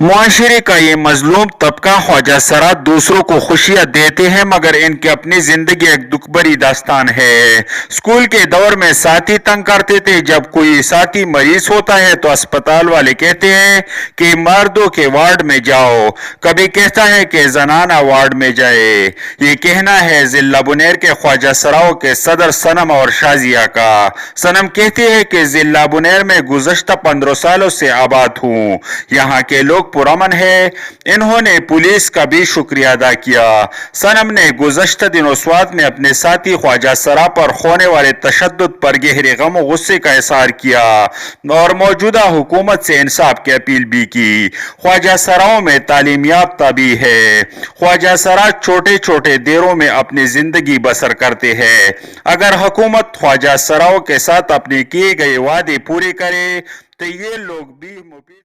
معاشرے کا یہ مظلوم طبقہ خواجہ سرا دوسروں کو خوشیاں دیتے ہیں مگر ان کی اپنی زندگی ایک دکھ بھری داستان ہے۔ اسکول کے دور میں ساتھی تنگ کرتے تھے، جب کوئی ساتھی مریض ہوتا ہے تو اسپتال والے کہتے ہیں کہ مردوں کے وارڈ میں جاؤ، کبھی کہتا ہے کہ زنانہ وارڈ میں جائے۔ یہ کہنا ہے ضلع بنیر کے خواجہ سراؤں کے صدر صنم اور شازیہ کا۔ صنم کہتے ہیں کہ ضلع بنیر میں گزشتہ 15 سالوں سے آباد ہوں، یہاں کے لوگ پرامن ہے، انہوں نے پولیس کا بھی شکریہ ادا کیا۔ صنم نے گزشتہ دنوں سوات میں اپنے ساتھی خواجہ سرا پر ہونے والے تشدد پر گہرے غم و غصے کا اظہار کیا اور موجودہ حکومت سے انصاف کی اپیل بھی کی۔ خواجہ سراؤں میں تعلیم یافتہ بھی ہے۔ خواجہ سرا چھوٹے چھوٹے دیروں میں اپنی زندگی بسر کرتے ہیں۔ اگر حکومت خواجہ سراؤں کے ساتھ اپنے کیے گئے وعدے پورے کرے تو یہ لوگ بھی مفید